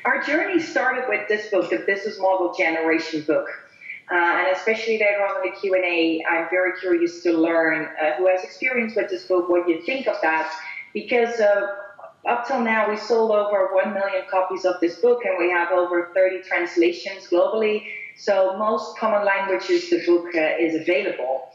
Our journey started with this book, the Business Model Generation book. And especially later on in the Q&A, I'm very curious to learn who has experience with this book, what you think of that. Because up till now, we sold over 1 million copies of this book, and we have over 30 translations globally. So most common languages, the book is available.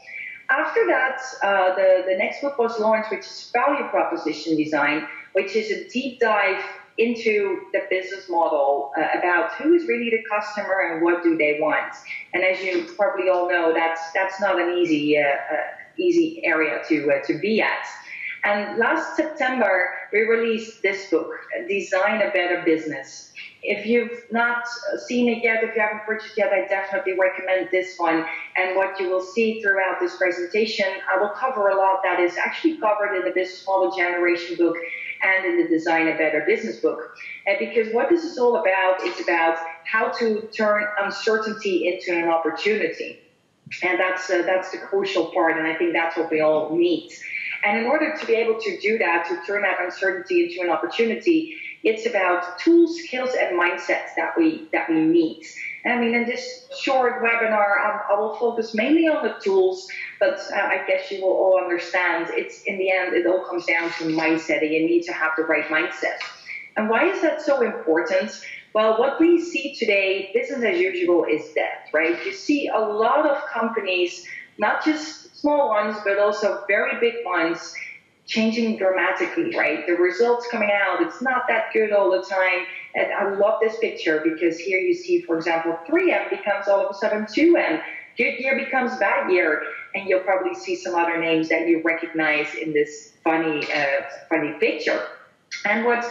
After that, the next book was launched, which is Value Proposition Design, which is a deep dive into the business model about who is really the customer and what do they want. And as you probably all know, that's not an easy area to be at. And last September, we released this book, Design a Better Business. If you've not seen it yet, if you haven't purchased yet, I definitely recommend this one. And what you will see throughout this presentation, I will cover a lot that is actually covered in the Business Model Generation book and in the Design a Better Business book. Because what this is all about, it's about how to turn uncertainty into an opportunity. And that's the crucial part, and I think that's what we all need. And in order to be able to do that, to turn that uncertainty into an opportunity, it's about tools, skills, and mindsets that we need. And I mean, in this short webinar, I will focus mainly on the tools, but I guess you will all understand it's in the end, it all comes down to mindset, and you need to have the right mindset. And why is that so important? Well, what we see today, business as usual, is dead, right? You see a lot of companies, not just small ones, but also very big ones, changing dramatically, right? The results coming out, it's not that good all the time. And I love this picture because here you see, for example, 3M becomes all of a sudden 2M. Good year becomes bad year. And you'll probably see some other names that you recognize in this funny picture. And what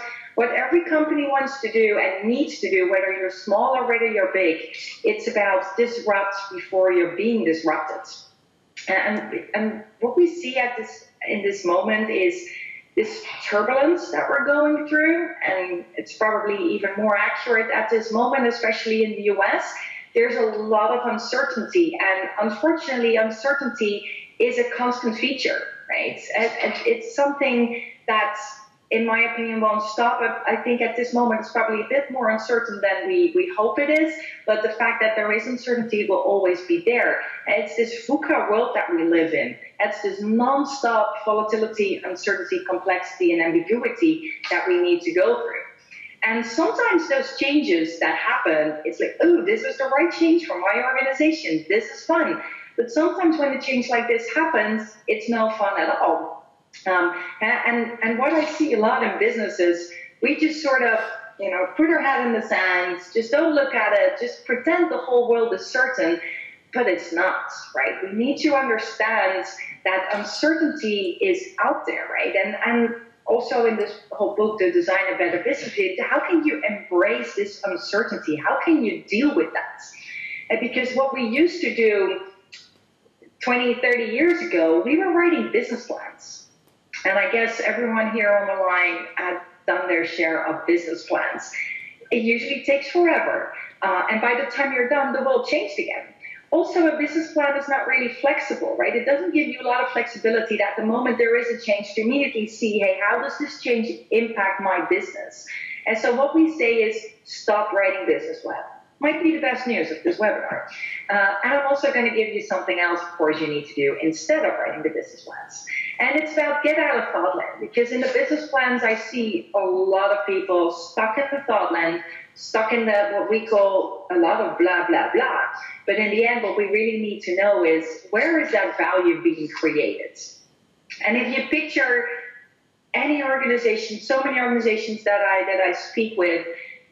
every company wants to do and needs to do, whether you're small or whether you're big, it's about disrupt before you're being disrupted. And what we see in this moment is this turbulence that we're going through, and it's probably even more accurate at this moment, especially in the US. There's a lot of uncertainty, and unfortunately, uncertainty is a constant feature, right? And it's something that, in my opinion, won't stop. I think at this moment it's probably a bit more uncertain than we hope it is, but the fact that there is uncertainty will always be there. And it's this VUCA world that we live in. It's this non-stop volatility, uncertainty, complexity, and ambiguity that we need to go through. And sometimes those changes that happen, it's like, oh, this is the right change for my organization. This is fun. But sometimes when a change like this happens, it's no fun at all. And what I see a lot in businesses, we just sort of, put our head in the sand, just don't look at it, just pretend the whole world is certain, but it's not, right? We need to understand that uncertainty is out there, right? And also in this whole book, The Design a Better Business, how can you embrace this uncertainty? How can you deal with that? Because what we used to do 20, 30 years ago, we were writing business plans. And I guess everyone here on the line had done their share of business plans. It usually takes forever. And by the time you're done, the world changed again. Also, a business plan is not really flexible, right? It doesn't give you a lot of flexibility that the moment there is a change to immediately see, hey, how does this change impact my business? And so what we say is stop writing business plans. Might be the best news of this webinar. And I'm also going to give you something else, of course, you need to do instead of writing the business plans. And it's about get out of thought land, because in the business plans, I see a lot of people stuck in the thought land, stuck in what we call a lot of blah, blah, blah. But in the end, what we really need to know is, where is that value being created? And if you picture any organization, so many organizations that I speak with,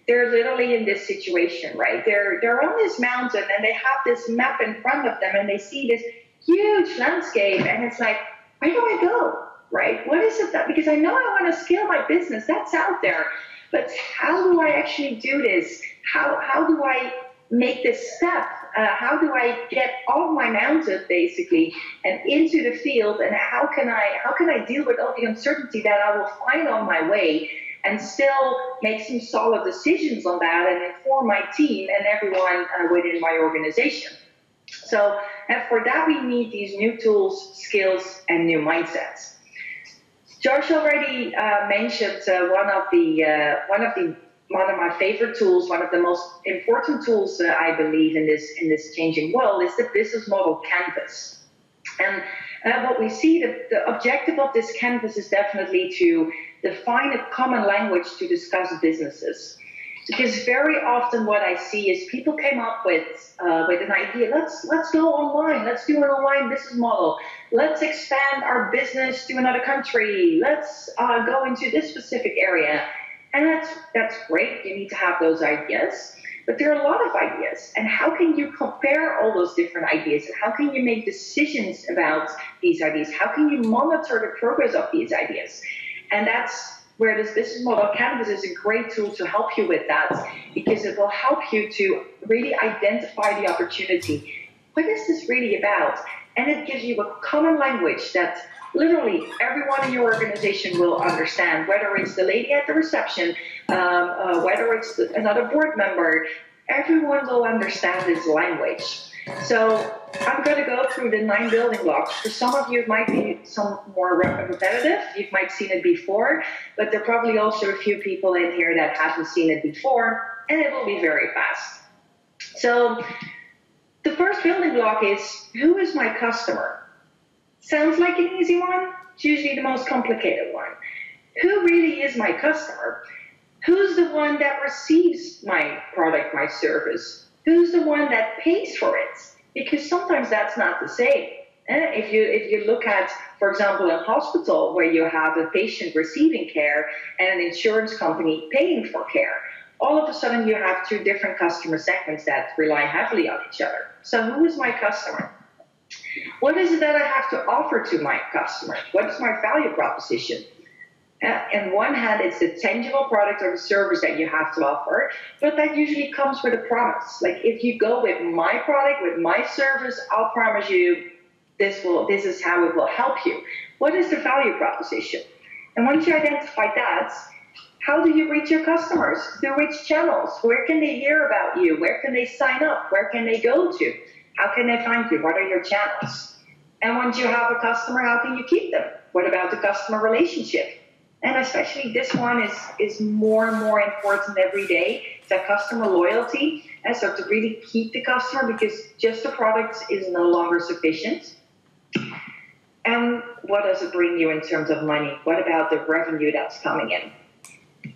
they're literally in this situation, right? They're on this mountain and they have this map in front of them and they see this huge landscape and it's like, where do I go, right? What is it that, because I know I want to scale my business, that's out there, but how do I actually do this? How do I make this step? How do I get off my mountain basically and into the field? And how can I deal with all the uncertainty that I will find on my way and still make some solid decisions on that and inform my team and everyone within my organization? So for that, we need these new tools, skills, and new mindsets. Josh already mentioned one of the one of my favorite tools, one of the most important tools I believe in this changing world is the business model canvas. And what we see, the objective of this canvas is definitely to define a common language to discuss businesses. Because very often what I see is people came up with an idea. Let's go online. Let's do an online business model. Let's expand our business to another country. Let's go into this specific area. And that's great. You need to have those ideas. But there are a lot of ideas. And how can you compare all those different ideas? And how can you make decisions about these ideas? How can you monitor the progress of these ideas? And that's where this business model canvas is a great tool to help you with that, because it will help you to really identify the opportunity. What is this really about? And it gives you a common language that literally everyone in your organization will understand, whether it's the lady at the reception, whether it's another board member, everyone will understand this language. So I'm going to go through the 9 building blocks. For some of you, it might be some more repetitive. You might have seen it before, but there are probably also a few people in here that haven't seen it before, and it will be very fast. So the first building block is, who is my customer? Sounds like an easy one. It's usually the most complicated one. Who really is my customer? Who's the one that receives my product, my service? Who's the one that pays for it? Because sometimes that's not the same. If you look at, for example, a hospital where you have a patient receiving care and an insurance company paying for care, all of a sudden you have 2 different customer segments that rely heavily on each other. So who is my customer? What is it that I have to offer to my customer? What is my value proposition? On one hand, it's the tangible product or the service that you have to offer, but that usually comes with a promise. Like, if you go with my product, with my service, I'll promise you this is how it will help you. What is the value proposition? And once you identify that, how do you reach your customers? Through which channels? Where can they hear about you? Where can they sign up? Where can they go to? How can they find you? What are your channels? And once you have a customer, how can you keep them? What about the customer relationship? And especially this one is more and more important every day, that customer loyalty. And so to really keep the customer, because just the product is no longer sufficient. And what does it bring you in terms of money? What about the revenue that's coming in?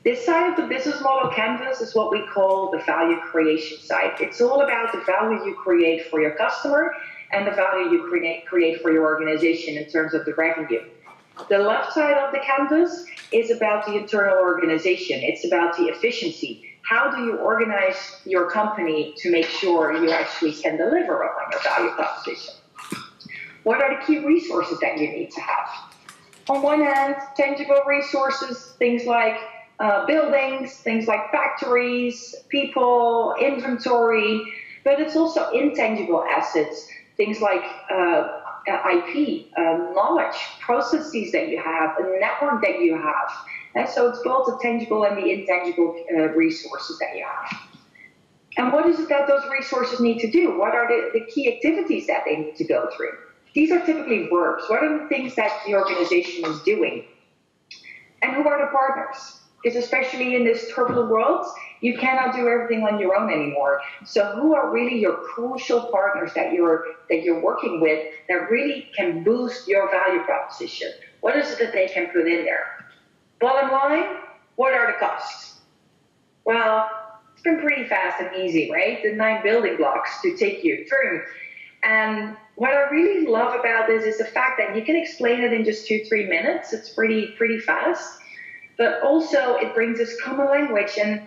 This side of the business model canvas is what we call the value creation side. It's all about the value you create for your customer and the value you create for your organization in terms of the revenue. The left side of the canvas is about the internal organization. It's about the efficiency. How do you organize your company to make sure you actually can deliver on your value proposition? What are the key resources that you need to have? On one hand, tangible resources, things like buildings, things like factories, people, inventory, but it's also intangible assets, things like IP, knowledge, processes that you have, a network that you have. And so it's both the tangible and the intangible resources that you have. And what is it that those resources need to do? What are the key activities that they need to go through? These are typically verbs. What are the things that the organization is doing? And who are the partners? Because especially in this turbulent world, you cannot do everything on your own anymore. So who are really your crucial partners that you're working with that really can boost your value proposition? What is it that they can put in there? Bottom line, what are the costs? Well, it's been pretty fast and easy, right? The 9 building blocks to take you through. And what I really love about this is the fact that you can explain it in just 2-3 minutes. It's pretty fast. But also it brings this common language. And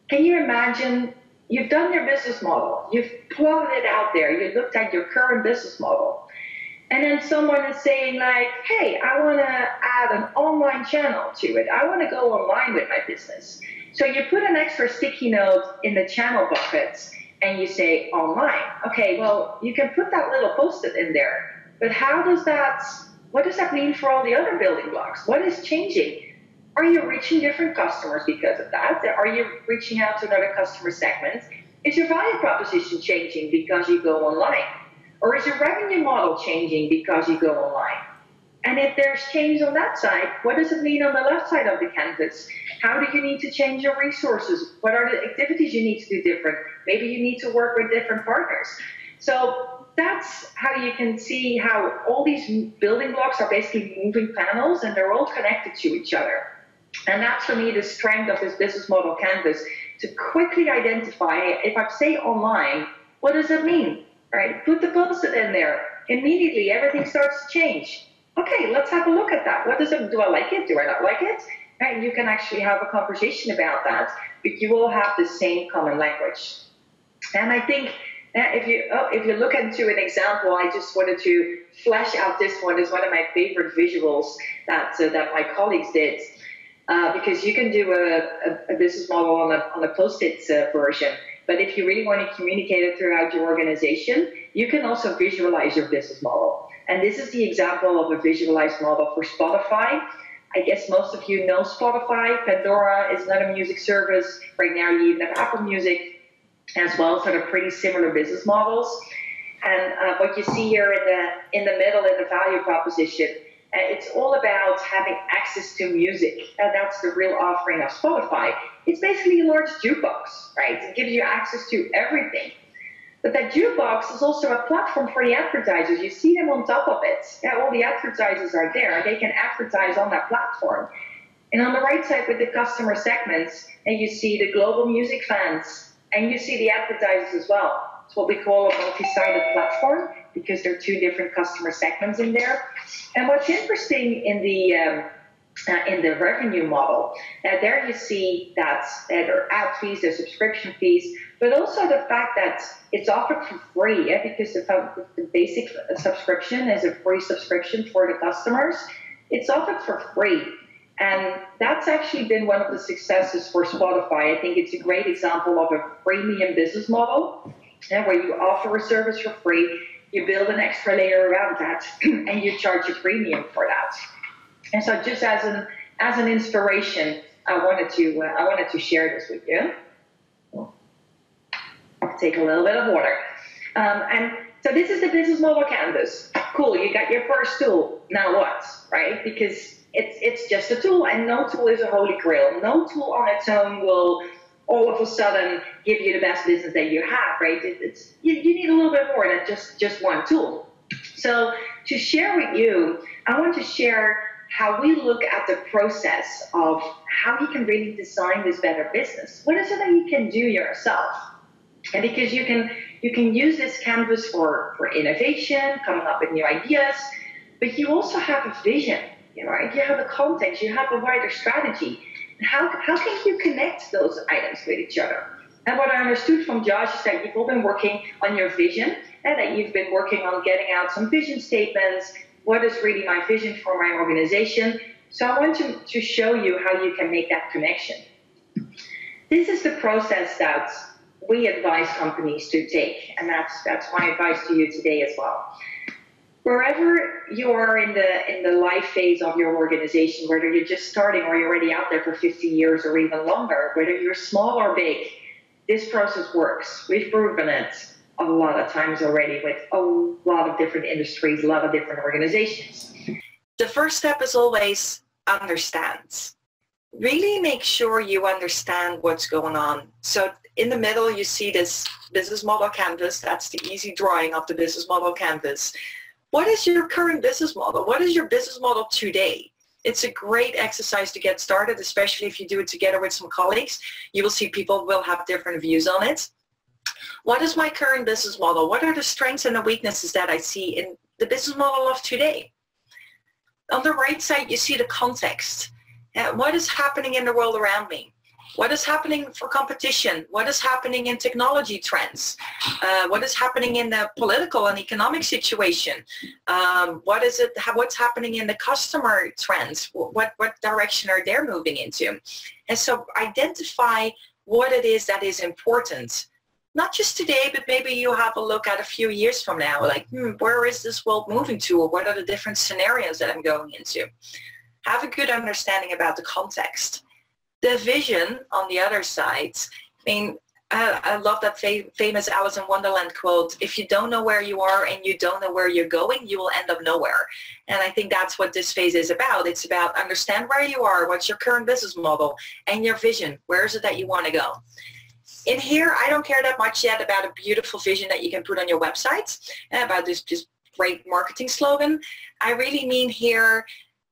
can you imagine, you've done your business model, you've plotted it out there, you looked at your current business model, and then someone is saying like, hey, I want to add an online channel to it. I want to go online with my business. So you put an extra sticky note in the channel bucket and you say online. Okay, well, you can put that little post-it in there, but what does that mean for all the other building blocks? What is changing? Are you reaching different customers because of that? Are you reaching out to another customer segment? Is your value proposition changing because you go online? Or is your revenue model changing because you go online? And if there's change on that side, what does it mean on the left side of the canvas? How do you need to change your resources? What are the activities you need to do different? Maybe you need to work with different partners. So that's how you can see how all these building blocks are basically moving panels, and they're all connected to each other. And that's, for me, the strength of this business model canvas, to quickly identify, if I say online, what does that mean? Right? Put the post-it in there. Immediately, everything starts to change. Okay, let's have a look at that. What does it, do I like it? Do I not like it? And you can actually have a conversation about that, but you will have the same common language. And I think if you look into an example, I just wanted to flesh out this one as one of my favorite visuals that my colleagues did, because you can do a business model on a post-it version. But if you really want to communicate it throughout your organization, you can also visualize your business model. And this is the example of a visualized model for Spotify. I guess most of you know Spotify. Pandora is another music service. Right now you even have Apple Music as well, so they're pretty similar business models. And what you see here in the middle in the value proposition, it's all about having access to music. And that's the real offering of Spotify. It's basically a large jukebox, right? It gives you access to everything. But that jukebox is also a platform for the advertisers. You see them on top of it. Yeah, all the advertisers are there. They can advertise on that platform. And on the right side with the customer segments, and you see the global music fans, and you see the advertisers as well. It's what we call a multi-sided platform, because there are two different customer segments in there. And what's interesting in the revenue model, there you see that there are ad fees, there are subscription fees, but also the fact that it's offered for free, because the basic subscription is a free subscription for the customers. It's offered for free. And that's actually been one of the successes for Spotify. I think it's a great example of a premium business model, where you offer a service for free, you build an extra layer around that, and you charge a premium for that. And so, just as an inspiration, I wanted to share this with you. I'll take a little bit of water. And so this is the business model canvas. Cool, you got your first tool. Now what, right? Because it's just a tool, and no tool is a holy grail. No tool on its own will all of a sudden give you the best business that you have, right? You need a little bit more than just one tool. So to share with you, I want to share how we look at the process of how you can really design this better business. What is it that you can do yourself? And because you can use this canvas for innovation, coming up with new ideas, but you also have a vision, right? You have a context, you have a wider strategy. How can you connect those items with each other? And what I understood from Josh is that you've all been working on your vision, and that you've been working on getting out some vision statements. What is really my vision for my organization? So I want to show you how you can make that connection. This is the process that we advise companies to take, and that's my advice to you today as well. Wherever you are in the life phase of your organization, whether you're just starting or you're already out there for 50 years or even longer, whether you're small or big, this process works. We've proven it a lot of times already with a lot of different industries, a lot of different organizations. The first step is always understand. Really make sure you understand what's going on. So in the middle, you see this business model canvas. That's the easy drawing of the business model canvas. What is your current business model? What is your business model today? It's a great exercise to get started, especially if you do it together with some colleagues. You will see people will have different views on it. What is my current business model? What are the strengths and the weaknesses that I see in the business model of today? On the right side, you see the context. What is happening in the world around me? What is happening for competition? What is happening in technology trends? What is happening in the political and economic situation? What's happening in the customer trends? What direction are they moving into? And so identify what it is that is important. Not just today, but maybe you have a look at a few years from now, like, where is this world moving to? Or what are the different scenarios that I'm going into? Have a good understanding about the context. The vision on the other side, I love that famous Alice in Wonderland quote, if you don't know where you are and you don't know where you're going, you will end up nowhere. And I think that's what this phase is about. It's about understand where you are, what's your current business model, and your vision. Where is it that you want to go? In here, I don't care that much yet about a beautiful vision that you can put on your website, about this great marketing slogan. I really mean here,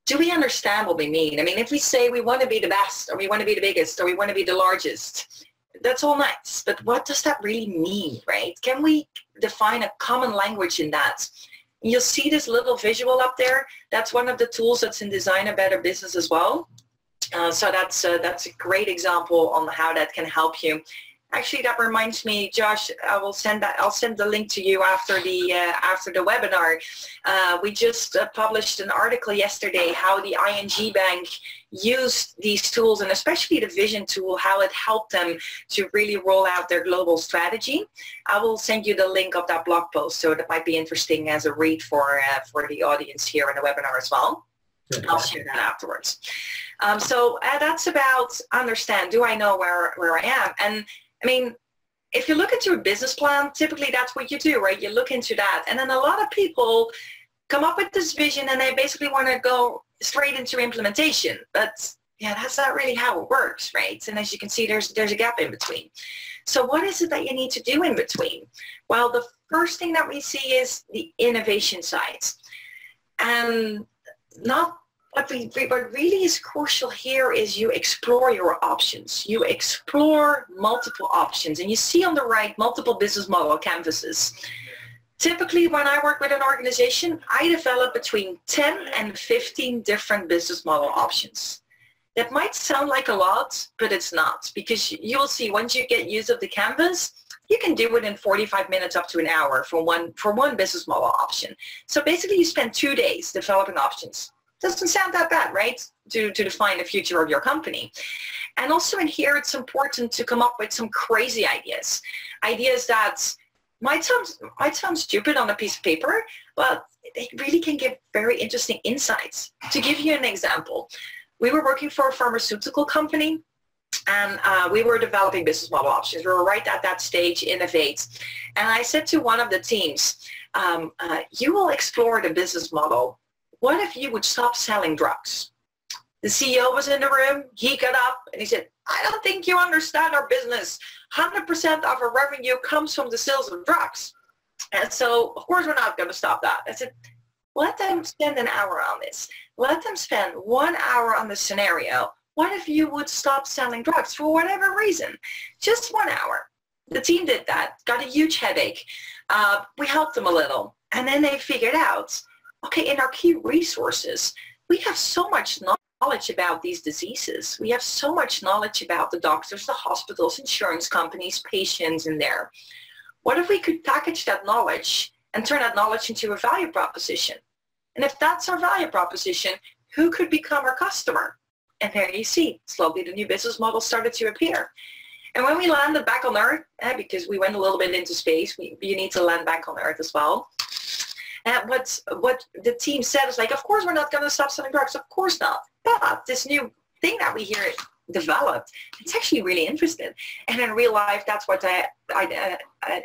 do we understand what we mean? I mean, if we say we want to be the best, or we want to be the biggest, or we want to be the largest, that's all nice, but what does that really mean, right? Can we define a common language in that? You'll see this little visual up there. That's one of the tools that's in Design a Better Business as well. So that's a great example on how that can help you. Actually, that reminds me, Josh, I'll send the link to you after the webinar. We just published an article yesterday how the ING Bank used these tools, and especially the vision tool, how it helped them to really roll out their global strategy. I will send you the link of that blog post, so that might be interesting as a read for the audience here in the webinar as well. Good. I'll share that afterwards. So that's about understand, do I know where I am? And I mean, if you look into a business plan, typically that's what you do, right? You look into that. And then a lot of people come up with this vision and they basically want to go straight into implementation. But yeah, that's not really how it works, right? And as you can see, there's a gap in between. So what is it that you need to do in between? Well, the first thing that we see is the innovation side. And what really is crucial here is you explore your options. You explore multiple options. And you see on the right multiple business model canvases. Typically, when I work with an organization, I develop between 10 and 15 different business model options. That might sound like a lot, but it's not. Because you'll see once you get used of the canvas, you can do it in 45 minutes up to an hour for one business model option. So basically, you spend 2 days developing options. Doesn't sound that bad, right, to define the future of your company. And also in here, it's important to come up with some crazy ideas. Ideas that might sound stupid on a piece of paper, but they really can give very interesting insights. To give you an example, we were working for a pharmaceutical company, and we were developing business model options. We were right at that stage, innovate. And I said to one of the teams, you will explore the business model. What if you would stop selling drugs? The CEO was in the room. He got up and he said, I don't think you understand our business. 100% of our revenue comes from the sales of drugs. And so, of course, we're not going to stop that. I said, let them spend an hour on this. Let them spend 1 hour on the scenario. What if you would stop selling drugs for whatever reason? Just 1 hour. The team did that, got a huge headache. We helped them a little. And then they figured out, okay, in our key resources, we have so much knowledge about these diseases. We have so much knowledge about the doctors, the hospitals, insurance companies, patients in there. What if we could package that knowledge and turn that knowledge into a value proposition? And if that's our value proposition, who could become our customer? And there you see, slowly the new business model started to appear. And when we landed back on Earth, because we went a little bit into space, you need to land back on Earth as well. And what the team said is like, of course we're not going to stop selling drugs, of course not. But this new thing that we hear developed, it's actually really interesting. And in real life, that's what I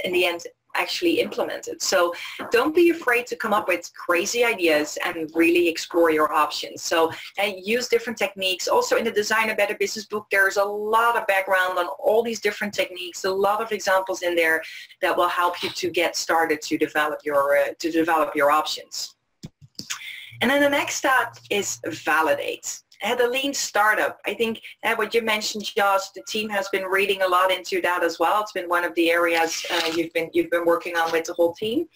in the end actually implemented. So don't be afraid to come up with crazy ideas and really explore your options. So use different techniques. Also in the Design a Better Business book, there's a lot of background on all these different techniques, a lot of examples in there that will help you to get started to develop your options. And then the next step is validate. The lean startup. I think what you mentioned, Josh, the team has been reading a lot into that as well. It's been one of the areas you've been working on with the whole team.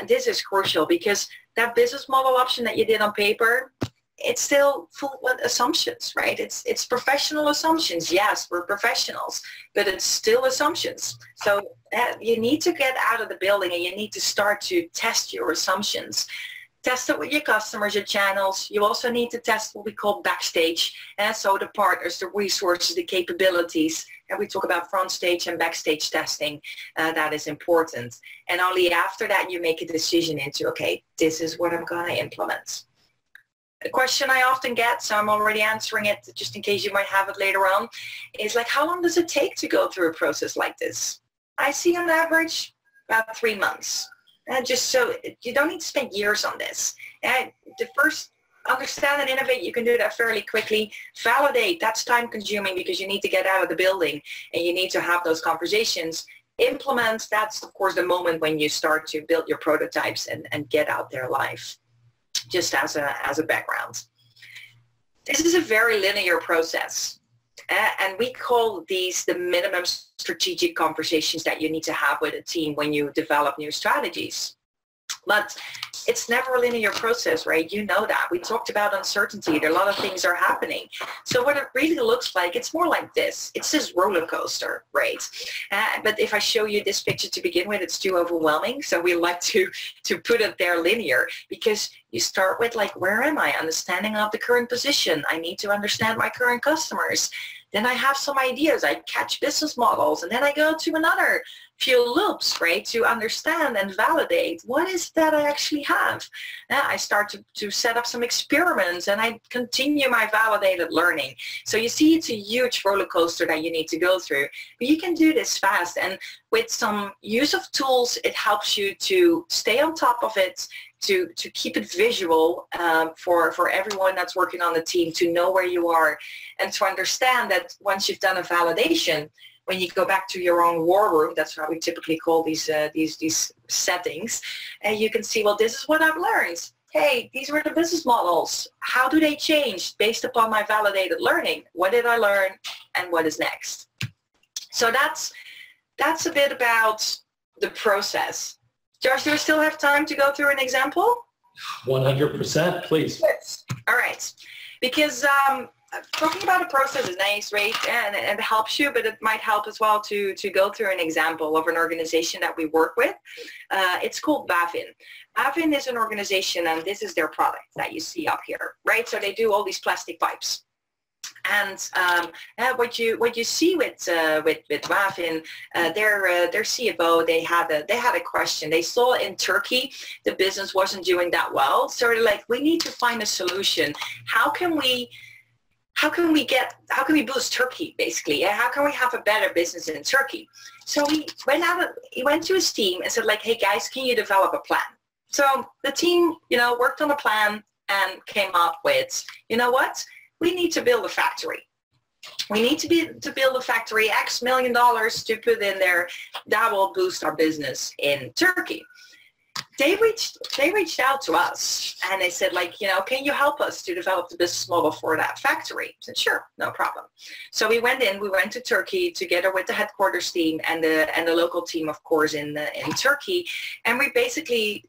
This is crucial because that business model option that you did on paper, it's still full of assumptions, right? It's professional assumptions. Yes, we're professionals, but it's still assumptions. So you need to get out of the building and you need to start to test your assumptions. Test it with your customers, your channels. You also need to test what we call backstage. And so the partners, the resources, the capabilities. And we talk about front stage and backstage testing. That is important. And only after that you make a decision into, okay, this is what I'm going to implement. A question I often get, so I'm already answering it just in case you might have it later on, is like, how long does it take to go through a process like this? I see on average about 3 months. And just so you don't need to spend years on this. And the first, understand and innovate, you can do that fairly quickly. Validate, that's time consuming because you need to get out of the building and you need to have those conversations. Implement, that's of course the moment when you start to build your prototypes and get out there live, just as a background. This is a very linear process. And we call these the minimum strategic conversations that you need to have with a team when you develop new strategies. But it's never a linear process, right? You know that. We talked about uncertainty. There are a lot of things are happening. So what it really looks like, it's more like this. It's this roller coaster, right? But if I show you this picture to begin with, it's too overwhelming. So we like to put it there linear, because you start with like, where am I? Understanding of the current position. I need to understand my current customers. Then I have some ideas. I catch business models, and then I go to another few loops, right, to understand and validate what is that I actually have. I start to set up some experiments, and I continue my validated learning. So you see, it's a huge roller coaster that you need to go through, but you can do this fast. And with some use of tools, it helps you to stay on top of it, to keep it visual for everyone that's working on the team, to know where you are, and to understand that once you've done a validation, when you go back to your own war room, that's how we typically call these settings, and you can see, well, this is what I've learned. Hey, these were the business models. How do they change based upon my validated learning? What did I learn, and what is next? So that's a bit about the process. Josh, do we still have time to go through an example? 100%, please. All right, because talking about a process is nice, right, and it helps you, but it might help as well to go through an example of an organization that we work with. It's called Bavin. Bavin is an organization, and this is their product that you see up here, right? So they do all these plastic pipes. And what you see with Bavin, their CFO, they had a question. They saw in Turkey the business wasn't doing that well, so they're like, we need to find a solution. How can we boost Turkey, basically? How can we have a better business in Turkey? So he went to his team and said, like, hey guys, can you develop a plan? So the team, worked on a plan and came up with, you know what? We need to build a factory. We need to build a factory, X million dollars to put in there. That will boost our business in Turkey. They reached out to us, and they said, like, can you help us to develop the business model for that factory? I said, sure, no problem. So we went to Turkey together with the headquarters team and the local team, of course, in Turkey, and we basically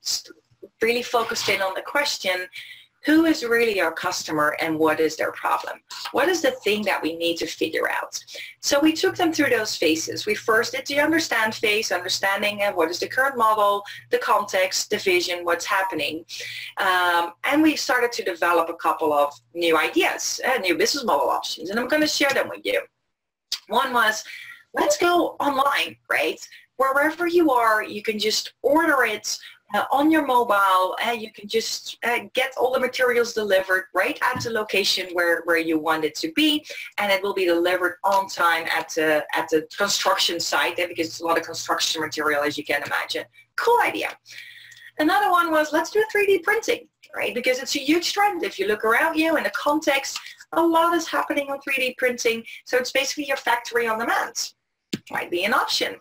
really focused in on the question, who is really our customer and what is their problem? What is the thing that we need to figure out? So we took them through those phases. We first did the understand phase, understanding what is the current model, the context, the vision, what's happening. And we started to develop a couple of new ideas, new business model options, and I'm going to share them with you. One was, let's go online, right? Wherever you are, you can just order it on your mobile, and you can just get all the materials delivered right at the location where you want it to be, and it will be delivered on time at the construction site, because it's a lot of construction material, as you can imagine. Cool idea. Another one was, let's do 3D printing, right? Because it's a huge trend. If you look around you in the context, a lot is happening on 3D printing, so it's basically your factory on demand. Might be an option.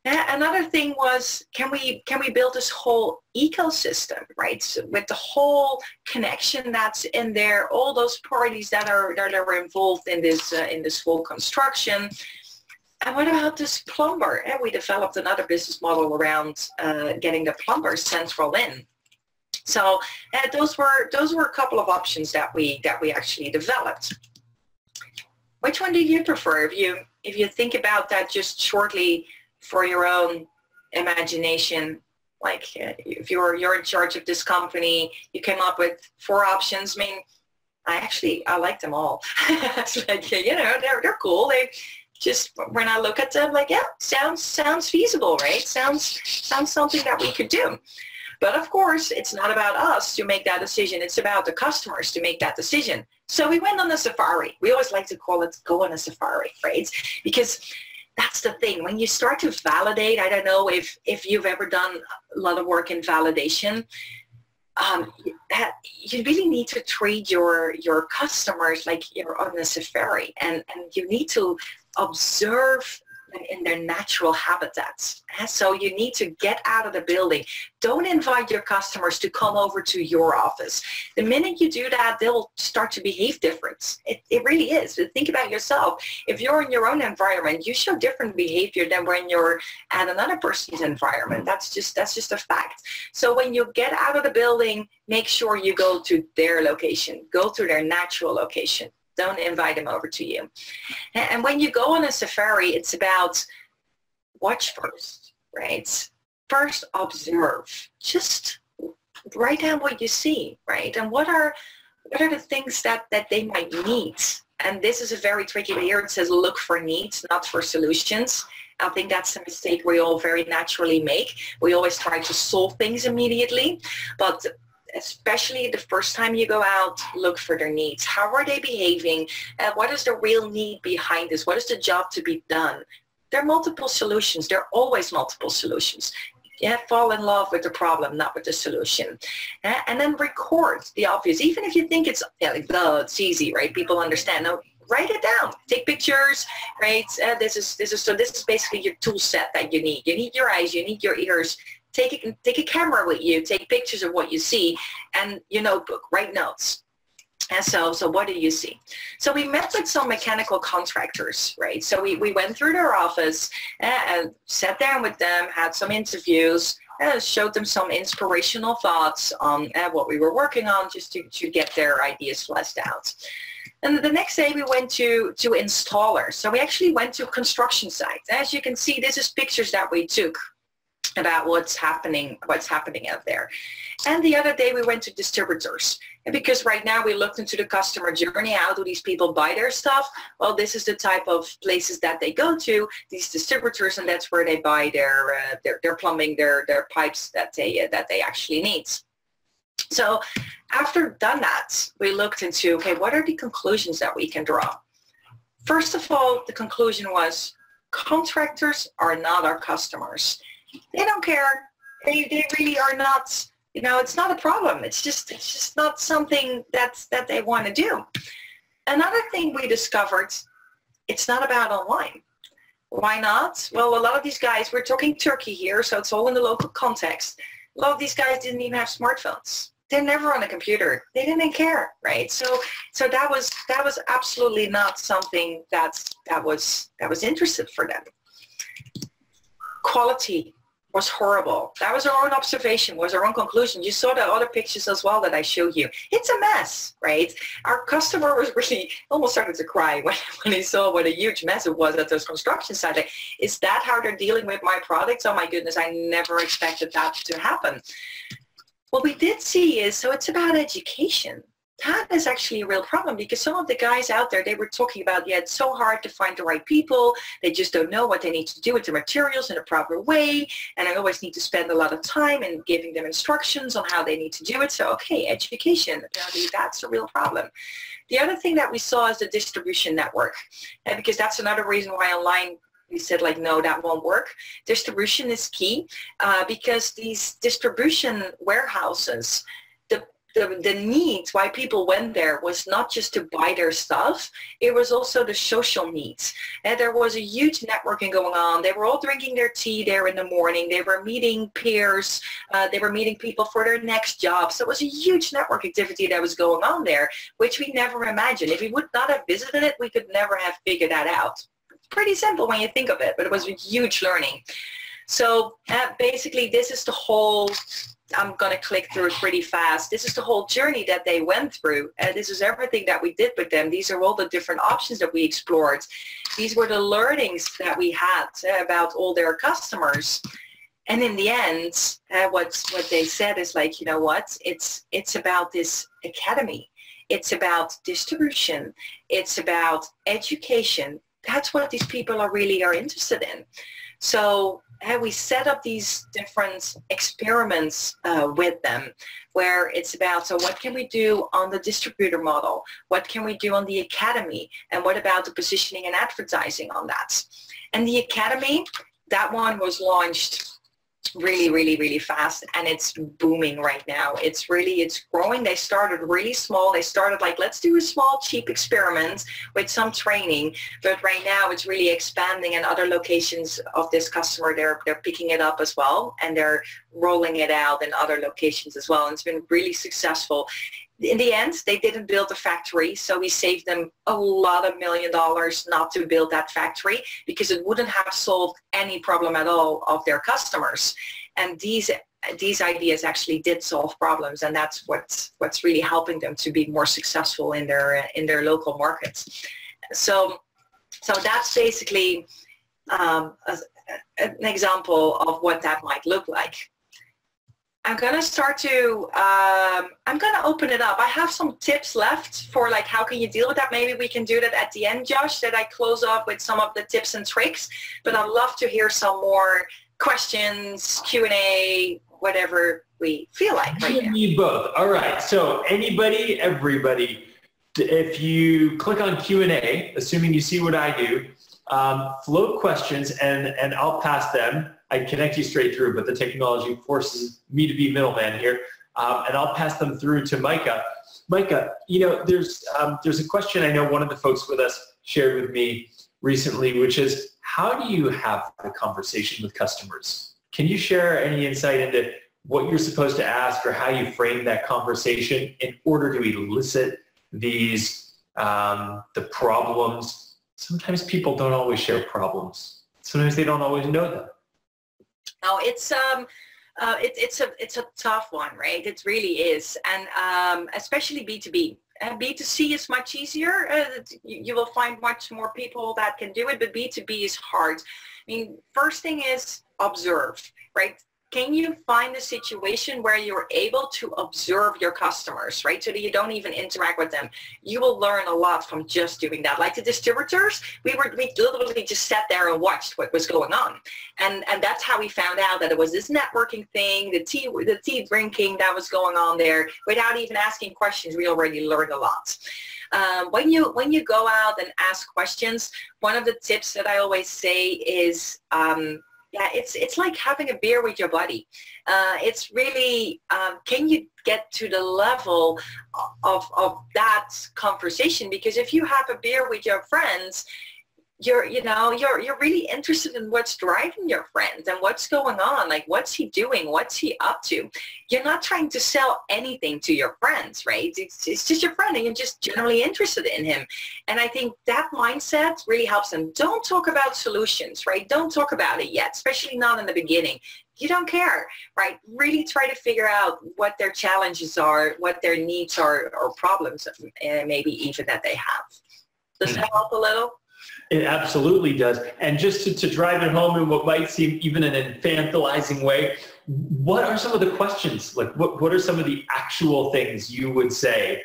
Another thing was, can we build this whole ecosystem, right? So with the whole connection that's in there, all those parties that are involved in this full construction. And what about this plumber? And we developed another business model around getting the plumber central in. So those were a couple of options that we actually developed. Which one do you prefer? If you think about that just shortly, for your own imagination, like if you're in charge of this company, you came up with 4 options. I mean, I like them all. It's like, they're cool. They just, when I look at them, like, yeah, sounds feasible, right? Sounds something that we could do. But of course, it's not about us to make that decision. It's about the customers to make that decision. So we went on a safari. We always like to call it go on a safari, right? Because that's the thing. When you start to validate, I don't know if you've ever done a lot of work in validation, you really need to treat your customers like you're on a safari, and you need to observe them in their natural habitats. And so you need to get out of the building. Don't invite your customers to come over to your office. The minute you do that, they'll start to behave different. It really is. But think about yourself. If you're in your own environment, you show different behavior than when you're at another person's environment. That's just a fact. So when you get out of the building, make sure you go to their location. Go to their natural location. Don't invite them over to you. And when you go on a safari, it's about watch first, right? First, observe. Just write down what you see, right? And what are the things that they might need? And this is a very tricky, but here it says look for needs, not for solutions. I think that's a mistake we all very naturally make. We always try to solve things immediately, but especially the first time you go out, look for their needs. How are they behaving? What is the real need behind this? What is the job to be done? There are multiple solutions. There are always multiple solutions. Yeah, fall in love with the problem, not with the solution. And then record the obvious. Even if you think it's, it's easy, right? People understand. No, write it down. Take pictures, right? This is basically your tool set that you need. You need your eyes. You need your ears. Take a camera with you, take pictures of what you see, and your notebook, write notes. And so what do you see? So we met with some mechanical contractors, right? So we went through their office and sat down with them, had some interviews, showed them some inspirational thoughts on what we were working on, just to get their ideas fleshed out. And the next day we went to installers. So we actually went to construction sites. As you can see, this is pictures that we took about what's happening out there. And the other day we went to distributors, and because right now we looked into the customer journey. How do these people buy their stuff? Well, this is the type of places that they go to, these distributors, and that's where they buy their plumbing, their pipes that they actually need. So after done that, we looked into, okay, what are the conclusions that we can draw? First of all, the conclusion was contractors are not our customers. They don't care. They really are not. It's not a problem. It's just not something that they want to do. Another thing we discovered, it's not about online. Why not? Well, a lot of these guys, we're talking Turkey here, so it's all in the local context. A lot of these guys didn't even have smartphones. They're never on a computer. They didn't care, right? So that was absolutely not something that was interested for them. Quality was horrible. That was our own observation, was our own conclusion. You saw the other pictures as well that I showed you. It's a mess, right? Our customer was really almost started to cry when he saw what a huge mess it was at this construction site. Like, is that how they're dealing with my products? Oh my goodness, I never expected that to happen. What we did see is, so it's about education. That is actually a real problem, because some of the guys out there, they were talking about, yeah, it's so hard to find the right people. They just don't know what they need to do with the materials in a proper way. And I always need to spend a lot of time in giving them instructions on how they need to do it. So, okay, education, that's a real problem. The other thing that we saw is the distribution network, because that's another reason why online we said, like, no, that won't work. Distribution is key, because these distribution warehouses, the needs why people went there was not just to buy their stuff, it was also the social needs. And there was a huge networking going on. They were all drinking their tea there in the morning. They were meeting peers. They were meeting people for their next job. So it was a huge network activity that was going on there, which we never imagined. If we would not have visited it, we could never have figured that out. It's pretty simple when you think of it, but it was a huge learning. So basically, this is the whole, I'm going to click through it pretty fast. This is the whole journey that they went through. This is everything that we did with them. These are all the different options that we explored. These were the learnings that we had about all their customers. And in the end, what they said is, like, you know what? It's about this academy. It's about distribution. It's about education. That's what these people are interested in. So we set up these different experiments with them, where it's about, so what can we do on the distributor model? What can we do on the academy? And what about the positioning and advertising on that? And the academy, that one was launched really, really, really fast, and it's booming right now. It's growing. They started really small. They started like, let's do a small, cheap experiment with some training, but right now it's really expanding, and other locations of this customer, they're picking it up as well, and they're rolling it out in other locations as well, and it's been really successful. In the end, they didn't build a factory, so we saved them a lot of $1 million not to build that factory, because it wouldn't have solved any problem at all of their customers. And these ideas actually did solve problems, and that's what's really helping them to be more successful in their local markets. So that's basically an example of what that might look like. I'm going to open it up. I have some tips left for like, how can you deal with that? Maybe we can do that at the end, Josh, that I close off with some of the tips and tricks, but I'd love to hear some more questions, Q&A, whatever we feel like right now. You both. All right. So anybody, everybody, if you click on Q&A, assuming you see what I do, float questions and I'll pass them. I connect you straight through, but the technology forces me to be middleman here, and I'll pass them through to Maaike. Maaike, you know, there's a question I know one of the folks with us shared with me recently, which is, how do you have a conversation with customers? Can you share any insight into what you're supposed to ask or how you frame that conversation in order to elicit these the problems? Sometimes people don't always share problems. Sometimes they don't always know them. No, it's a tough one, right? It really is, and especially B2B. B2C is much easier. You will find much more people that can do it, but B2B is hard. I mean, first thing is observe, right? Can you find a situation where you're able to observe your customers, right? So that you don't even interact with them. You will learn a lot from just doing that. Like the distributors, we literally just sat there and watched what was going on. And that's how we found out that it was this networking thing, the tea drinking that was going on there. Without even asking questions, we already learned a lot. When you go out and ask questions, one of the tips that I always say is, yeah, it's like having a beer with your buddy. It's really, can you get to the level of that conversation? Because if you have a beer with your friends, you're really interested in what's driving your friend and what's going on. Like, what's he doing? What's he up to? You're not trying to sell anything to your friends, right? It's just your friend, and you're just generally interested in him. And I think that mindset really helps them. Don't talk about solutions, right? Don't talk about it yet, especially not in the beginning. You don't care, right? Really try to figure out what their challenges are, what their needs are, or problems, maybe even that they have. Does that help a little? It absolutely does. And just to drive it home in what might seem even an infantilizing way, what are some of the questions? Like, what are some of the actual things you would say?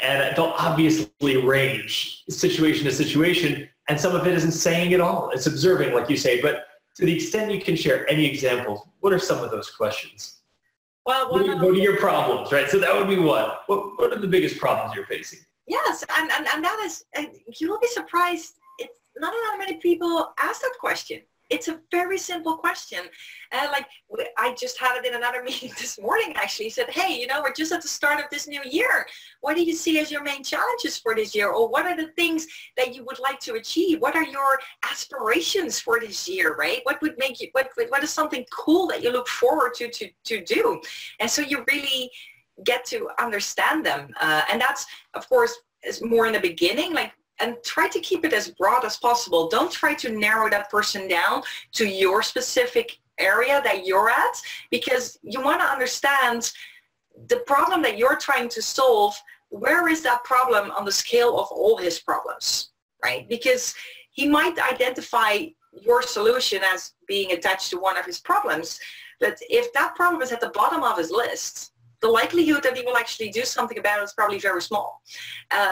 And they'll obviously range situation to situation, and some of it isn't saying at all. It's observing, like you say. But to the extent you can share any examples, what are some of those questions? Well, what are your problems, right? So that would be one. What are the biggest problems you're facing? Yes, and that is, you will be surprised, it's not many people ask that question. It's a very simple question. Like, I just had it in another meeting this morning, actually. He said, hey, we're just at the start of this new year. What do you see as your main challenges for this year? Or what are the things that you would like to achieve? What are your aspirations for this year, right? What would make you, what is something cool that you look forward to do? And so you really get to understand them. And that's, of course, is more in the beginning, and try to keep it as broad as possible. Don't try to narrow that person down to your specific area that you're at, because you want to understand the problem that you're trying to solve. Where is that problem on the scale of all his problems, right? Because he might identify your solution as being attached to one of his problems, but if that problem is at the bottom of his list, the likelihood that he will actually do something about it is probably very small.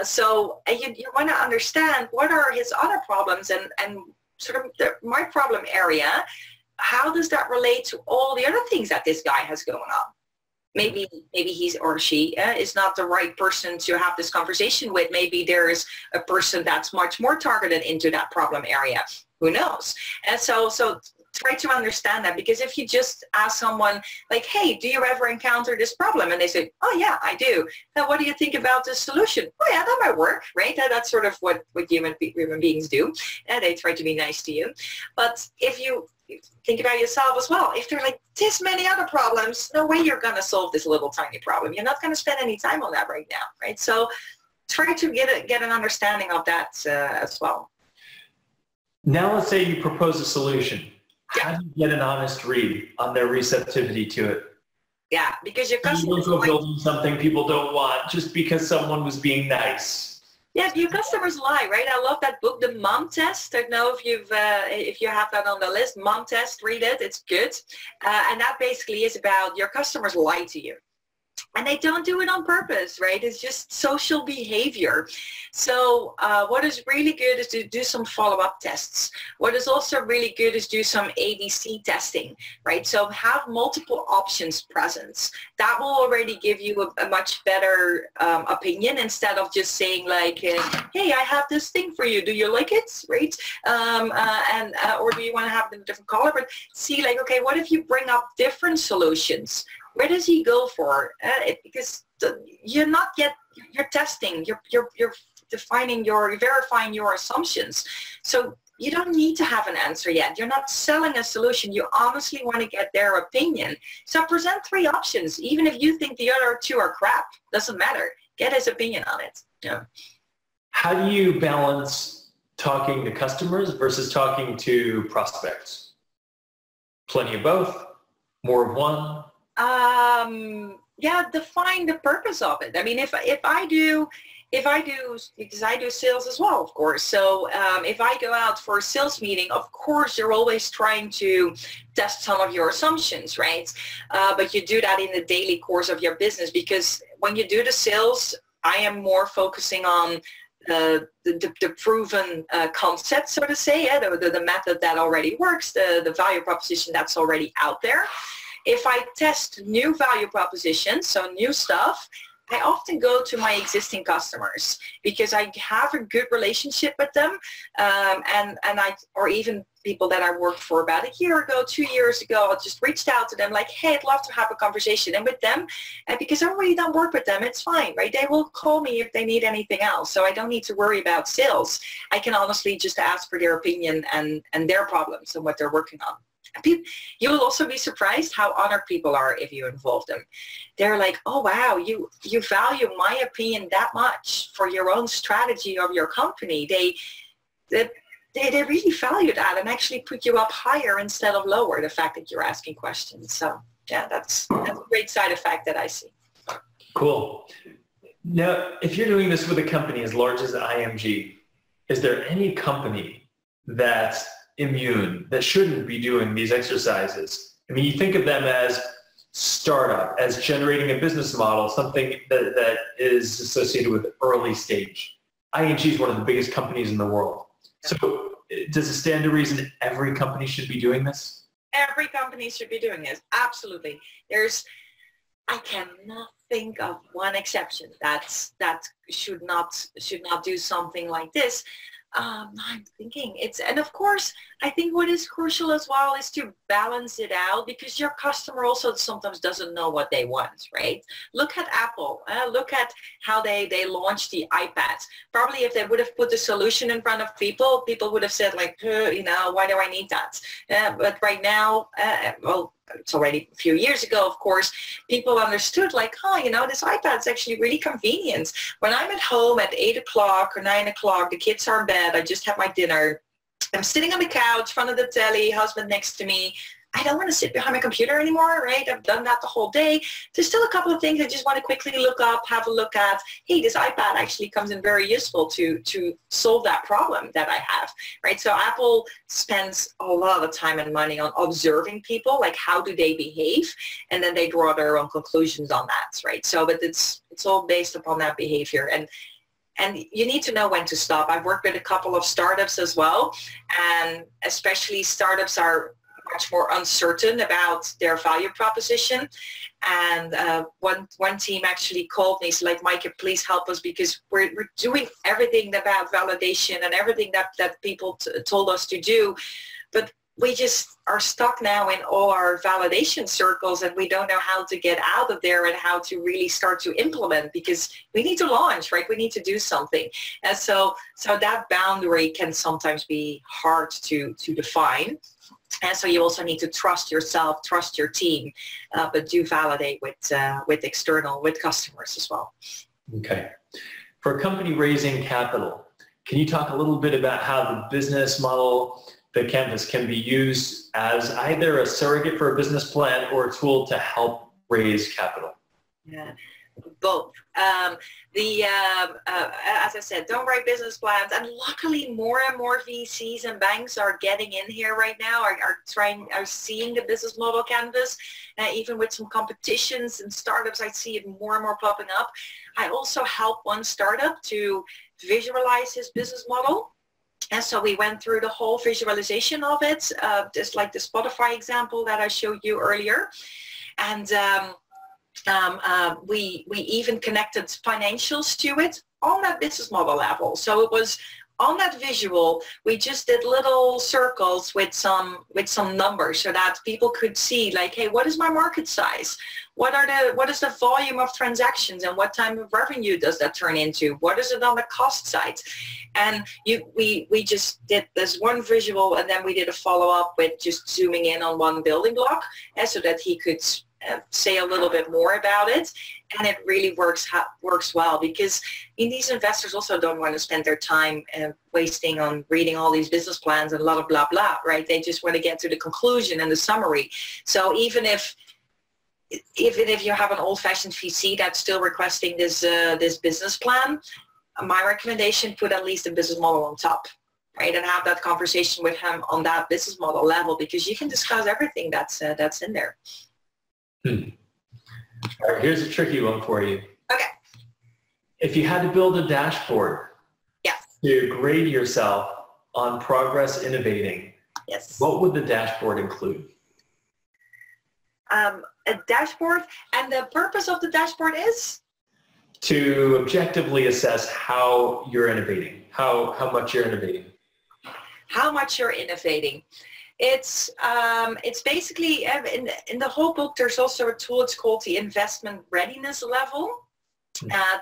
So you want to understand what are his other problems, and sort of my problem area, how does that relate to all the other things that this guy has going on? Maybe he's or she is not the right person to have this conversation with. Maybe there's a person that's much more targeted into that problem area. Who knows? And so try to understand that, because if you just ask someone like, hey, do you ever encounter this problem? And they say, oh yeah, I do. Now, what do you think about this solution? Oh yeah, that might work, right? That's sort of what human beings do. And they try to be nice to you. But if you think about yourself as well, if there are like this many other problems, no way you're going to solve this little tiny problem. You're not going to spend any time on that right now, right? So try to get an understanding of that as well. Now let's say you propose a solution. How do you get an honest read on their receptivity to it? Yeah, because your customers are building something people don't want just because someone was being nice. Yeah, your customers lie, right? I love that book, The Mom Test. I don't know if you have that on the list. Mom Test, read it. It's good. And that basically is about your customers lie to you. And they don't do it on purpose, right? It's just social behavior. So what is really good is to do some follow-up tests. What is also really good is do some ABC testing, right? So have multiple options present. That will already give you a much better opinion, instead of just saying like, hey, I have this thing for you. Do you like it, right? Or do you want to have them different color? But see, like, okay, what if you bring up different solutions? Where does he go for? Because you're not yet, you're testing, you're defining you're verifying your assumptions. So you don't need to have an answer yet. You're not selling a solution. You honestly want to get their opinion. So present 3 options. Even if you think the other 2 are crap, doesn't matter. Get his opinion on it. Yeah. How do you balance talking to customers versus talking to prospects? Plenty of both? More of one? Yeah, define the purpose of it. I mean, if I do, because I do sales as well, of course. So if I go out for a sales meeting, of course, you're always trying to test some of your assumptions, right? But you do that in the daily course of your business, because when you do the sales, I am more focusing on the proven concept, so to say, the method that already works, the value proposition that's already out there. If I test new value propositions, so new stuff, I often go to my existing customers because I have a good relationship with them, or even people that I worked for about a year ago, 2 years ago, I just reached out to them like, hey, I'd love to have a conversation. And with them, because I already done work with them, it's fine, right? They will call me if they need anything else. So I don't need to worry about sales. I can honestly just ask for their opinion and their problems and what they're working on. You will also be surprised how honored people are if you involve them. They're like, oh, wow, you value my opinion that much for your own strategy of your company. They really value that and actually put you up higher instead of lower, the fact that you're asking questions. So, yeah, that's a great side effect that I see. Cool. Now, if you're doing this with a company as large as IMG, is there any company that's immune, that shouldn't be doing these exercises? I mean, you think of them as startup, as generating a business model, something that is associated with early stage. ING is one of the biggest companies in the world. So does it stand to reason every company should be doing this? Every company should be doing this. Absolutely. I cannot think of one exception that should not do something like this. I'm thinking and of course, I think what is crucial as well is to balance it out, because your customer also sometimes doesn't know what they want, right? Look at Apple. Look at how they launched the iPad. Probably if they would have put the solution in front of people would have said like, why do I need that? But right now, it's already a few years ago, of course, people understood like, this iPad's actually really convenient. When I'm at home at 8 o'clock or 9 o'clock, the kids are in bed, I just have my dinner, I'm sitting on the couch, front of the telly, husband next to me. I don't want to sit behind my computer anymore, right? I've done that the whole day. There's still a couple of things I just want to quickly have a look at. Hey, this iPad actually comes in very useful to solve that problem that I have, right? So Apple spends a lot of time and money on observing people, like how do they behave, and then they draw their own conclusions on that, right? So, but it's all based upon that behavior. And you need to know when to stop. I've worked with a couple of startups as well, and especially startups are much more uncertain about their value proposition. And one team actually called me, so like, Maaike, please help us, because we're doing everything about validation and everything that people told us to do, but we just are stuck now in all our validation circles, and we don't know how to get out of there and how to really start to implement, because we need to launch, right? We need to do something. And so that boundary can sometimes be hard to define. And so you also need to trust yourself, trust your team, but do validate with customers as well. Okay. For a company raising capital, can you talk a little bit about how the business model, the canvas, can be used as either a surrogate for a business plan or a tool to help raise capital? Yeah, both. As I said, don't write business plans, and luckily more and more VCs and banks are getting in here right now, are seeing the business model canvas. Even with some competitions and startups, I see it more and more popping up. I also help one startup to visualize his business model. And so we went through the whole visualization of it, just like the Spotify example that I showed you earlier. And we even connected financials to it on that business model level. So it was on that visual, we just did little circles with some numbers so that people could see, like, hey, what is my market size? What is the volume of transactions, and what type of revenue does that turn into? What is it on the cost side? And we just did this one visual, and then we did a follow-up with just zooming in on one building block, so that he could say a little bit more about it. And it really works well, because these investors also don't want to spend their time wasting on reading all these business plans and a lot of blah blah, right? They just want to get to the conclusion and the summary. So even if you have an old-fashioned VC that's still requesting this business plan, my recommendation, put at least a business model on top, right? And have that conversation with him on that business model level, because you can discuss everything that's in there. All right, here's a tricky one for you. Okay. If you had to build a dashboard, yes, to grade yourself on progress innovating, yes, what would the dashboard include? A dashboard, and the purpose of the dashboard is? To objectively assess how you're innovating, how much you're innovating. How much you're innovating. It's basically, in the whole book, there's also a tool, it's called the investment readiness level.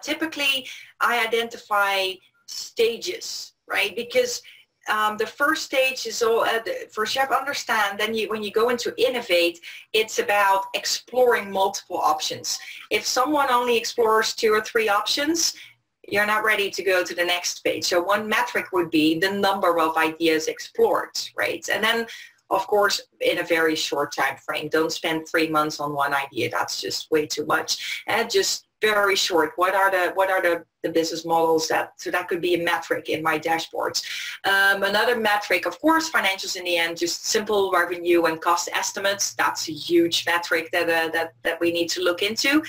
Typically, I identify stages, right? Because the first stage is all, first you have to understand, then when you go into innovate, it's about exploring multiple options. If someone only explores 2 or 3 options, you're not ready to go to the next page. So one metric would be the number of ideas explored, right? And then, of course, in a very short time frame. Don't spend 3 months on one idea. That's just way too much. And just very short. What are the business models so that could be a metric in my dashboards. Another metric, of course, financials in the end, just simple revenue and cost estimates. That's a huge metric that we need to look into.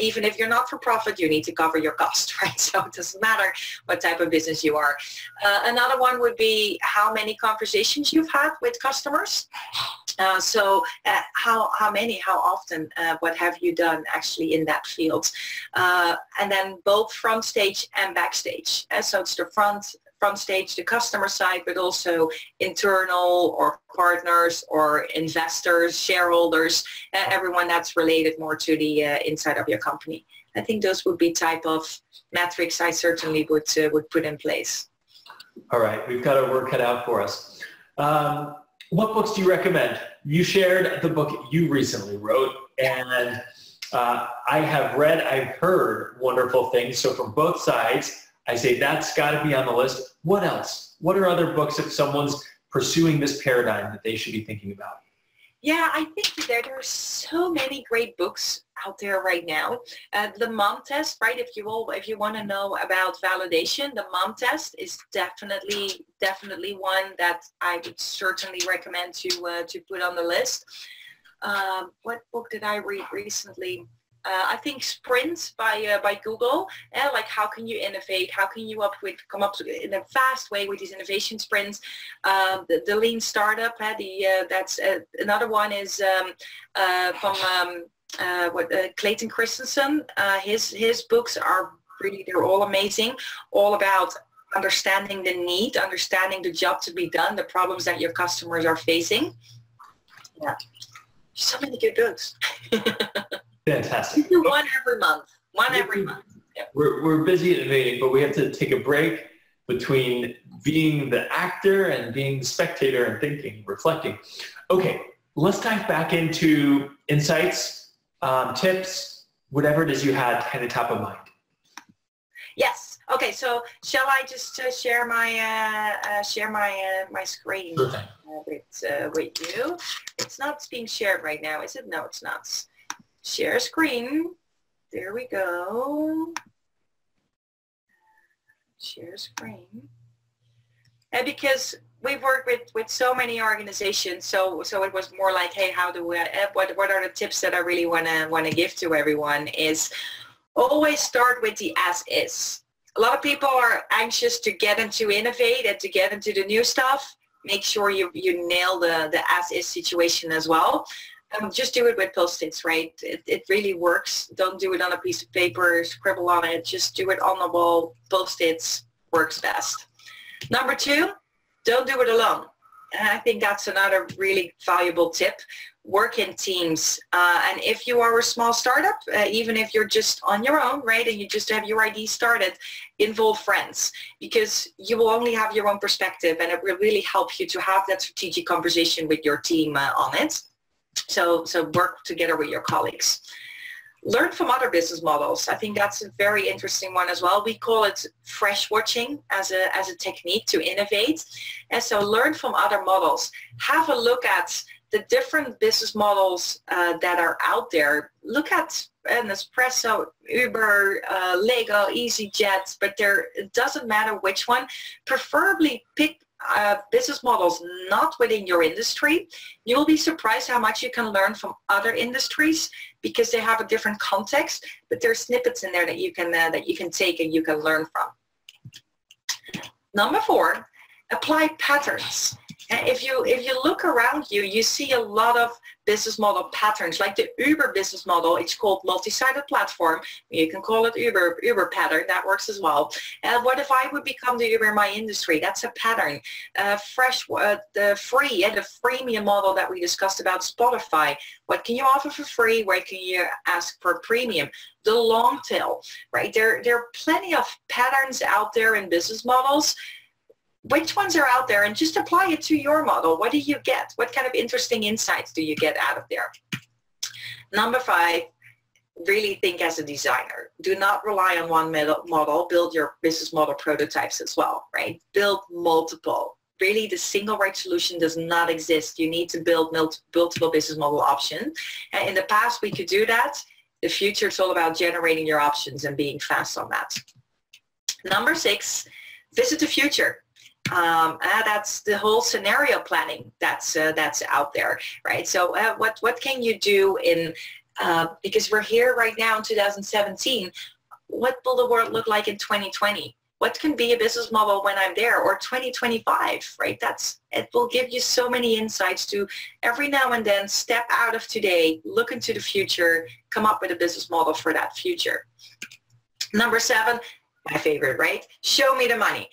Even if you're not for profit, you need to cover your cost, right? So it doesn't matter what type of business you are. Another one would be how many conversations you've had with customers. How many, how often, what have you done actually in that field? And then both front stage and backstage. So it's the front stage, the customer side, but also internal or partners or investors, shareholders, everyone that's related more to the inside of your company. I think those would be type of metrics I certainly would put in place. All right, we've got our work cut out for us. What books do you recommend? You shared the book you recently wrote, and I've heard wonderful things. So from both sides, I say that's got to be on the list. What else? What are other books if someone's pursuing this paradigm that they should be thinking about? Yeah, I think there are so many great books out there right now. The mom test, right? If you want to know about validation, the mom test is definitely one that I would certainly recommend to put on the list. What book did I read recently? I think Sprint by Google, like how can you innovate? How can you come up in a fast way with these innovation sprints? The Lean Startup, that's another one is from Clayton Christensen. His books are really, they're all amazing, all about understanding the need, understanding the job to be done, the problems that your customers are facing. Yeah, so many good books. Fantastic. One every month. One every month. Yeah. We're busy innovating, but we have to take a break between being the actor and being the spectator and thinking, reflecting. Okay, let's dive back into insights, tips, whatever it is you had kind of top of mind. Yes. Okay. So shall I just share my my screen with you? It's not being shared right now, is it? No, it's not. Share screen. There we go. Share screen. And because we've worked with so many organizations, so it was more like, hey, how do we? What are the tips that I really want to give to everyone? Is always start with the as is. A lot of people are anxious to get into innovate and to get into the new stuff. Make sure you nail the as is situation as well. Just do it with Post-its, right? It really works. Don't do it on a piece of paper, scribble on it. Just do it on the wall. Post-its works best. Number 2, don't do it alone. And I think that's another really valuable tip. Work in teams. And if you are a small startup, even if you're just on your own, right, and you just have your idea started, involve friends, because you will only have your own perspective, and it will really help you to have that strategic conversation with your team on it. So work together with your colleagues. Learn from other business models. I think that's a very interesting one as well. We call it fresh watching as a technique to innovate. And so learn from other models. Have a look at the different business models that are out there. Look at Nespresso, Uber, Lego, EasyJet, but it doesn't matter which one. Preferably pick business models not within your industry. You will be surprised how much you can learn from other industries because they have a different context, but there are snippets in there that you can take and you can learn from. Number 4, apply patterns. If you look around you, you see a lot of business model patterns, like the Uber business model. It's called multi-sided platform. You can call it Uber pattern. That works as well. What if I would become the Uber in my industry? That's a pattern. The freemium model that we discussed about Spotify. What can you offer for free? Where can you ask for premium? The long tail, right? There are plenty of patterns out there in business models. Which ones are out there, and just apply it to your model. What do you get? What kind of interesting insights do you get out of there? Number 5, really think as a designer. Do not rely on one model. Build your business model prototypes as well, right? Build multiple. Really, the single right solution does not exist. You need to build multiple business model options. And in the past, we could do that. The future, it's all about generating your options and being fast on that. Number 6, visit the future. That's the whole scenario planning that's out there, right? So what can you do because we're here right now in 2017, what will the world look like in 2020? What can be a business model when I'm there, or 2025, right? It will give you so many insights to every now and then step out of today, look into the future, come up with a business model for that future. Number 7, my favorite, right? Show me the money.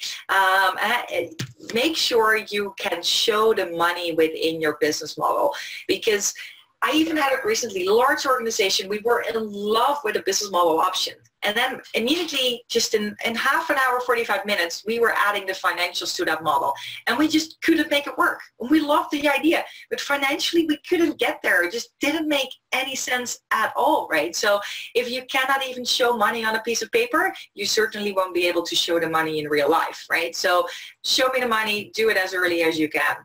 Make sure you can show the money within your business model, because I even had it recently, a large organization, we were in love with a business model option. And then immediately, just in half an hour, 45 minutes, we were adding the financials to that model. And we just couldn't make it work. We loved the idea, but financially we couldn't get there. It just didn't make any sense at all, right? So if you cannot even show money on a piece of paper, you certainly won't be able to show the money in real life, right? So show me the money, do it as early as you can.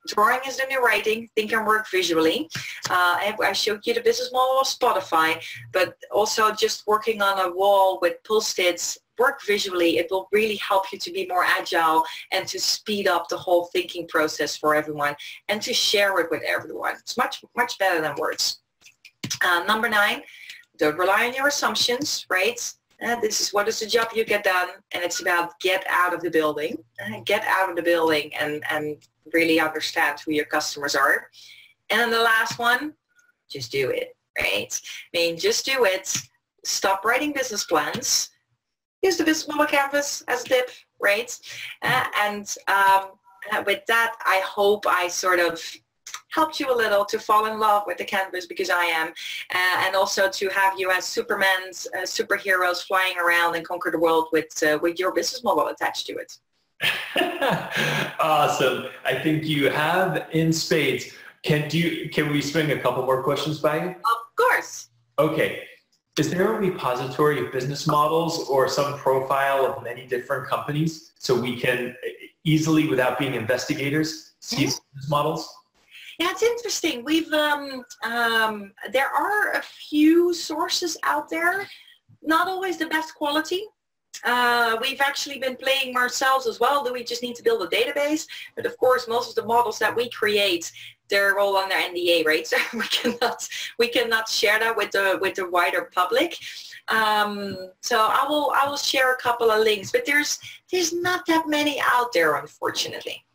Drawing is the new writing. Think and work visually. I showed you the business model of Spotify, but also just working on a wall with Post-its, work visually. It will really help you to be more agile and to speed up the whole thinking process for everyone and to share it with everyone. It's much, much better than words. Number 9, don't rely on your assumptions, right? This is what is the job you get done, and it's about get out of the building. Get out of the building and really understand who your customers are. And then the last one, just do it, right? I mean, just do it. Stop writing business plans. Use the business model canvas as a tip, right? With that, I hope I sort of helped you a little to fall in love with the canvas, because I am, and also to have you as Supermans, superheroes flying around and conquer the world with your business model attached to it. Awesome. I think you have in spades. Can we swing a couple more questions by you? Of course. Okay. Is there a repository of business models or some profile of many different companies so we can easily, without being investigators, see business models? Yeah, it's interesting. There are a few sources out there, not always the best quality. We've actually been playing ourselves as well. Do we just need to build a database? But of course, most of the models that we create, they're all under NDA, right? So we cannot share that with the wider public. So I will share a couple of links, but there's not that many out there, unfortunately.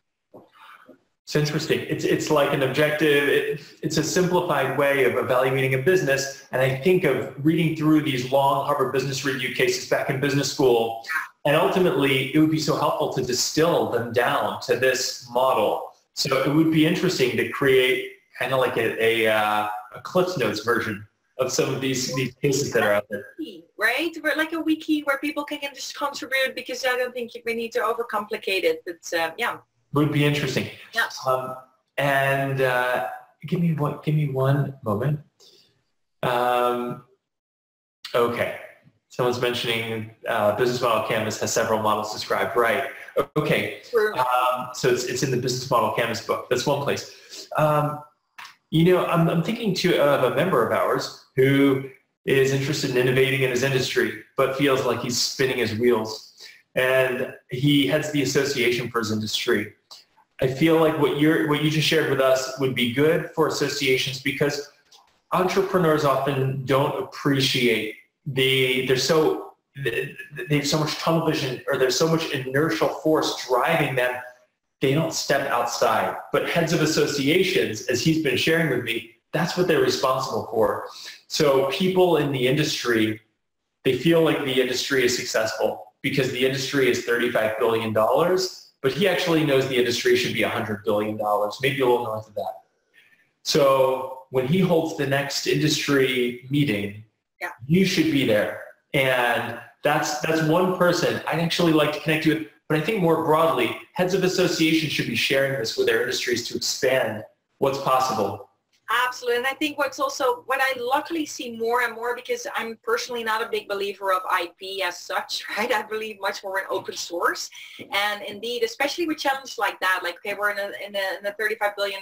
It's interesting. It's like an objective. It's a simplified way of evaluating a business. And I think of reading through these long Harvard Business Review cases back in business school. And ultimately, it would be so helpful to distill them down to this model. So it would be interesting to create kind of like a Cliff Notes version of some of these cases that are out there. Right? Like a wiki where people can just contribute, because I don't think we need to overcomplicate it. But yeah. Would be interesting. Yes. Give me one moment. Okay. Someone's mentioning business model canvas has several models described. Right. Okay. So it's in the business model canvas book. That's one place. I'm thinking of a member of ours who is interested in innovating in his industry, but feels like he's spinning his wheels. And he heads the association for his industry. I feel like what you just shared with us would be good for associations, because entrepreneurs often don't appreciate they have so much tunnel vision, or there's so much inertial force driving them, they don't step outside. But heads of associations, as he's been sharing with me, that's what they're responsible for. So people in the industry, they feel like the industry is successful because the industry is $35 billion, but he actually knows the industry should be $100 billion, maybe a little north of that. So when he holds the next industry meeting, you should be there. And that's one person I'd actually like to connect you with. But I think more broadly, heads of associations should be sharing this with their industries to expand what's possible. Absolutely. And I think what I luckily see more and more, because I'm personally not a big believer of IP as such, right? I believe much more in open source. And indeed, especially with challenges like that, like, okay, we're in the 35 billion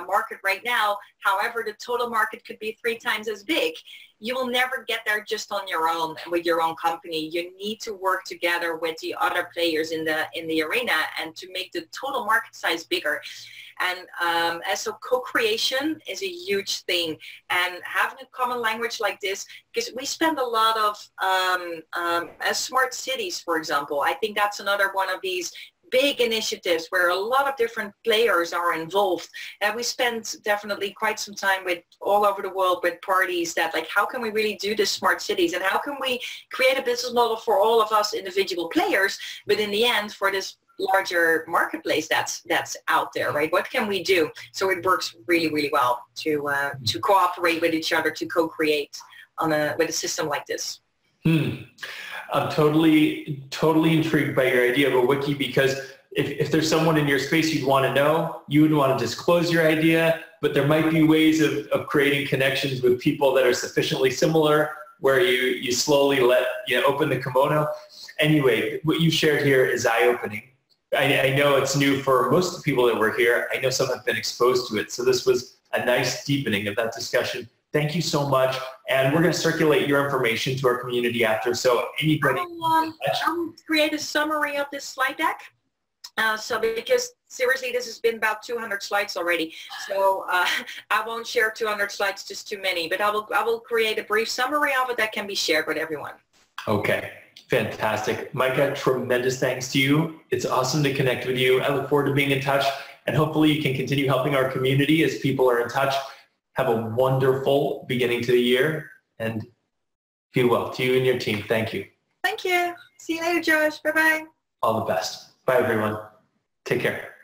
market right now. However, the total market could be 3 times as big. You will never get there just on your own with your own company. You need to work together with the other players in the arena and to make the total market size bigger. And so co-creation is a huge thing, and having a common language like this, because we spend a lot of as smart cities, for example. I think that's another one of these big initiatives where a lot of different players are involved, and we spend definitely quite some time with all over the world with parties that, like, how can we really do this smart cities, and how can we create a business model for all of us individual players, but in the end for this larger marketplace that's out there, right? What can we do so it works really, really well to cooperate with each other, to co-create with a system like this? I'm totally intrigued by your idea of a wiki, because if there's someone in your space you'd want to know, you would want to disclose your idea, but there might be ways of creating connections with people that are sufficiently similar where you slowly open the kimono. Anyway, what you shared here is eye-opening. I know it's new for most of the people that were here. I know some have been exposed to it. So this was a nice deepening of that discussion. Thank you so much. And we're going to circulate your information to our community after. So anybody... I'll create a summary of this slide deck. So because seriously, this has been about 200 slides already. So I won't share 200 slides, just too many, but I will create a brief summary of it that can be shared with everyone. Okay, fantastic. Maaike, tremendous thanks to you. It's awesome to connect with you. I look forward to being in touch, and hopefully you can continue helping our community as people are in touch. Have a wonderful beginning to the year, and be well. To you and your team, thank you. Thank you. See you later, Josh. Bye-bye. All the best. Bye, everyone. Take care.